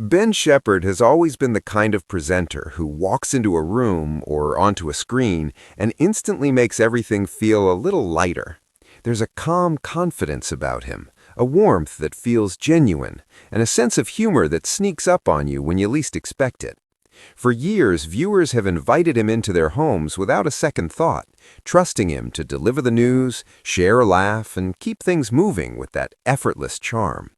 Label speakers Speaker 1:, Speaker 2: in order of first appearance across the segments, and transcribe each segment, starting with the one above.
Speaker 1: Ben Shephard has always been the kind of presenter who walks into a room or onto a screen and instantly makes everything feel a little lighter. There's a calm confidence about him, a warmth that feels genuine, and a sense of humor that sneaks up on you when you least expect it. For years, viewers have invited him into their homes without a second thought, trusting him to deliver the news, share a laugh, and keep things moving with that effortless charm.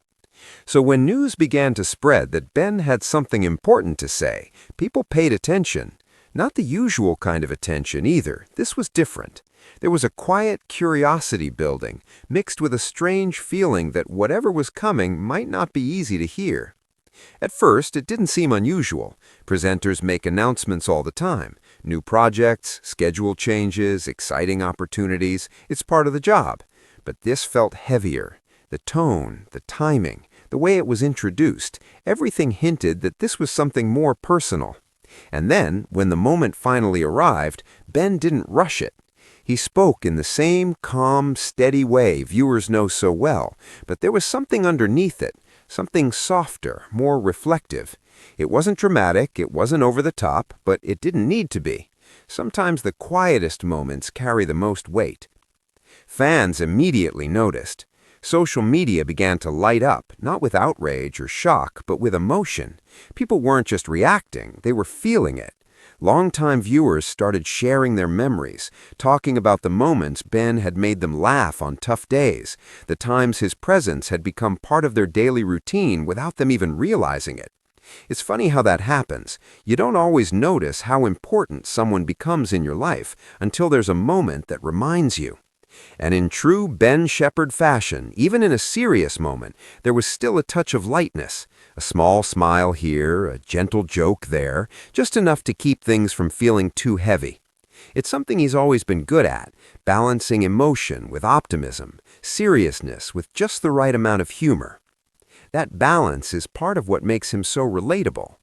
Speaker 1: So when news began to spread that Ben had something important to say, people paid attention. Not the usual kind of attention either. This was different. There was a quiet curiosity building, mixed with a strange feeling that whatever was coming might not be easy to hear. At first, it didn't seem unusual. Presenters make announcements all the time. New projects, schedule changes, exciting opportunities. It's part of the job. But this felt heavier. The tone, the timing, the way it was introduced, everything hinted that this was something more personal. And then, when the moment finally arrived, Ben didn't rush it. He spoke in the same calm, steady way viewers know so well, but there was something underneath it, something softer, more reflective. It wasn't dramatic, it wasn't over the top, but it didn't need to be. Sometimes the quietest moments carry the most weight. Fans immediately noticed. Social media began to light up, not with outrage or shock, but with emotion. People weren't just reacting, they were feeling it. Longtime viewers started sharing their memories, talking about the moments Ben had made them laugh on tough days, the times his presence had become part of their daily routine without them even realizing it. It's funny how that happens. You don't always notice how important someone becomes in your life until there's a moment that reminds you. And in true Ben Shephard fashion, even in a serious moment, there was still a touch of lightness. A small smile here, a gentle joke there, just enough to keep things from feeling too heavy. It's something he's always been good at, balancing emotion with optimism, seriousness with just the right amount of humor. That balance is part of what makes him so relatable.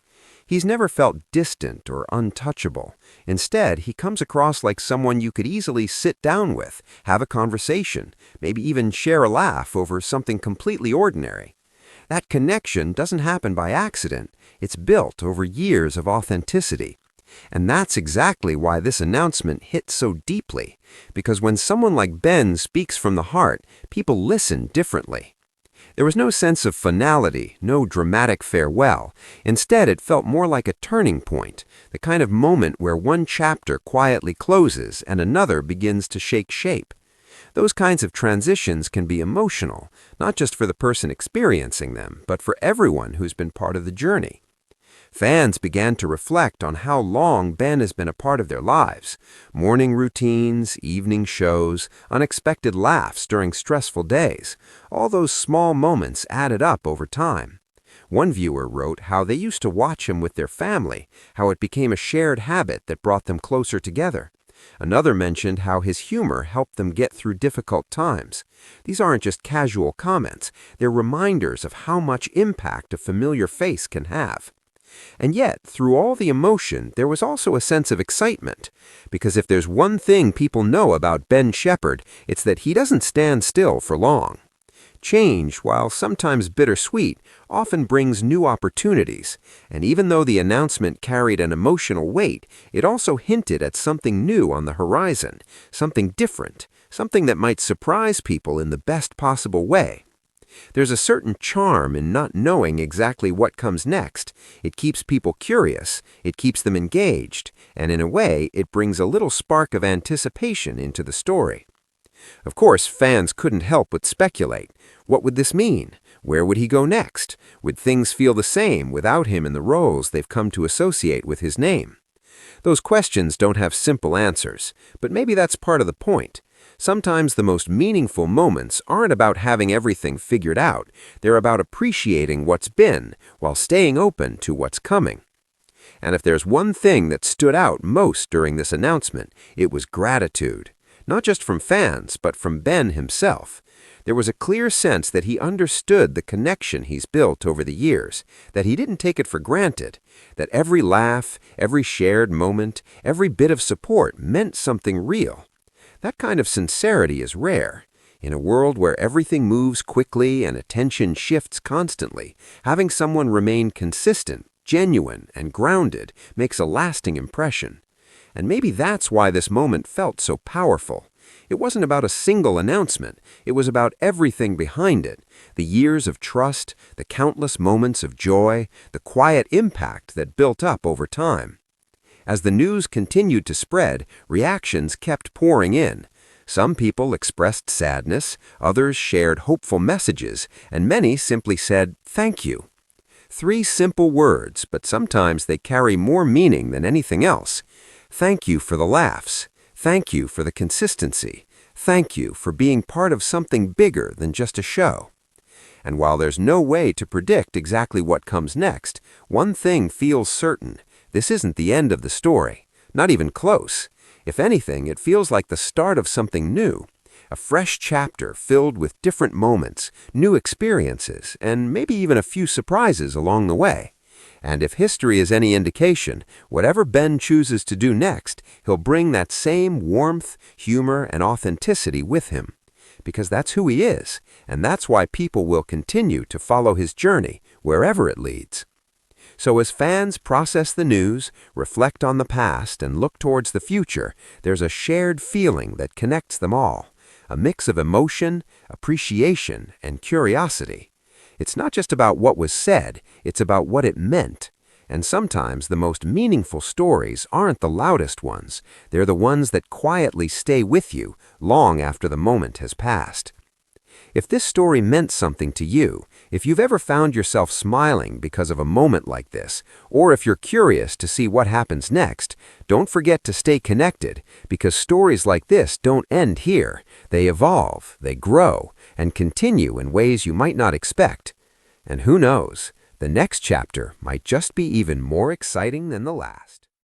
Speaker 1: He's never felt distant or untouchable. Instead, he comes across like someone you could easily sit down with, have a conversation, maybe even share a laugh over something completely ordinary. That connection doesn't happen by accident. It's built over years of authenticity. And that's exactly why this announcement hit so deeply, because when someone like Ben speaks from the heart, people listen differently. There was no sense of finality, no dramatic farewell. Instead, it felt more like a turning point, the kind of moment where one chapter quietly closes and another begins to take shape. Those kinds of transitions can be emotional, not just for the person experiencing them, but for everyone who's been part of the journey. Fans began to reflect on how long Ben has been a part of their lives. Morning routines, evening shows, unexpected laughs during stressful days. All those small moments added up over time. One viewer wrote how they used to watch him with their family, how it became a shared habit that brought them closer together. Another mentioned how his humor helped them get through difficult times. These aren't just casual comments, they're reminders of how much impact a familiar face can have. And yet, through all the emotion, there was also a sense of excitement. Because if there's one thing people know about Ben Shephard, it's that he doesn't stand still for long. Change, while sometimes bittersweet, often brings new opportunities. And even though the announcement carried an emotional weight, it also hinted at something new on the horizon, something different, something that might surprise people in the best possible way. There's a certain charm in not knowing exactly what comes next. It keeps people curious, it keeps them engaged, and in a way, it brings a little spark of anticipation into the story. Of course, fans couldn't help but speculate. What would this mean? Where would he go next? Would things feel the same without him in the roles they've come to associate with his name? Those questions don't have simple answers, but maybe that's part of the point. Sometimes the most meaningful moments aren't about having everything figured out. They're about appreciating what's been while staying open to what's coming. And if there's one thing that stood out most during this announcement, it was gratitude. Not just from fans, but from Ben himself. There was a clear sense that he understood the connection he's built over the years, that he didn't take it for granted, that every laugh, every shared moment, every bit of support meant something real. That kind of sincerity is rare. In a world where everything moves quickly and attention shifts constantly, having someone remain consistent, genuine, and grounded makes a lasting impression. And maybe that's why this moment felt so powerful. It wasn't about a single announcement, it was about everything behind it. The years of trust, the countless moments of joy, the quiet impact that built up over time. As the news continued to spread, reactions kept pouring in. Some people expressed sadness, others shared hopeful messages, and many simply said, "Thank you." 3 simple words, but sometimes they carry more meaning than anything else. Thank you for the laughs. Thank you for the consistency. Thank you for being part of something bigger than just a show. And while there's no way to predict exactly what comes next, one thing feels certain. This isn't the end of the story. Not even close. If anything, it feels like the start of something new. A fresh chapter filled with different moments, new experiences, and maybe even a few surprises along the way. And if history is any indication, whatever Ben chooses to do next, he'll bring that same warmth, humor, and authenticity with him. Because that's who he is, and that's why people will continue to follow his journey, wherever it leads. So as fans process the news, reflect on the past, and look towards the future, there's a shared feeling that connects them all. A mix of emotion, appreciation, and curiosity. It's not just about what was said, it's about what it meant. And sometimes the most meaningful stories aren't the loudest ones. They're the ones that quietly stay with you long after the moment has passed. If this story meant something to you, if you've ever found yourself smiling because of a moment like this, or if you're curious to see what happens next, don't forget to stay connected, because stories like this don't end here. They evolve, they grow, and continue in ways you might not expect. And who knows, the next chapter might just be even more exciting than the last.